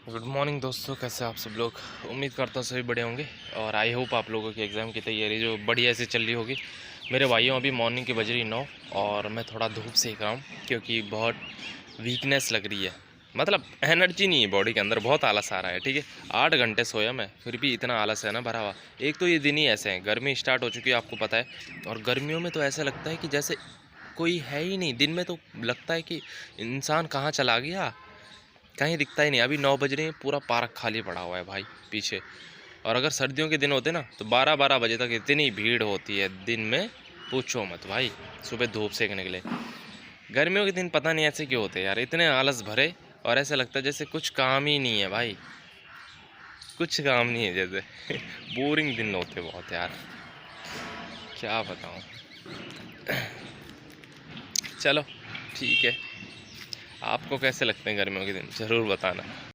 Good morning दोस्तों, कैसे आप सब लोग। उम्मीद करता हूँ सभी बढ़िया होंगे और आई होप आप लोगों की एग्ज़ाम की तैयारी जो बढ़िया से चल रही होगी। मेरे भाइयों अभी मॉर्निंग की बज रही 9 और मैं थोड़ा धूप सेक रहा हूँ क्योंकि बहुत वीकनेस लग रही है। मतलब एनर्जी नहीं है बॉडी के अंदर, बहुत आलस आ रहा है। ठीक है, 8 घंटे सोया मैं, फिर भी इतना आलस है ना भरा हुआ। एक तो ये दिन ही ऐसे हैं, गर्मी स्टार्ट हो चुकी है आपको पता है, और गर्मियों में तो ऐसा लगता है कि जैसे कोई है ही नहीं। दिन में तो लगता है कि इंसान कहाँ चला गया, कहीं दिखता ही नहीं। अभी 9 बज रहे हैं, पूरा पार्क खाली पड़ा हुआ है भाई पीछे। और अगर सर्दियों के दिन होते ना तो 12-12 बजे तक इतनी भीड़ होती है दिन में, पूछो मत भाई। सुबह धूप सेकने के लिए। गर्मियों के दिन पता नहीं ऐसे क्यों होते हैं यार, इतने आलस भरे, और ऐसा लगता है जैसे कुछ काम ही नहीं है भाई, कुछ काम नहीं है जैसे। बोरिंग दिन होते बहुत यार, क्या बताऊँ। चलो ठीक है, आपको कैसे लगते हैं गर्मियों के दिन ज़रूर बताना।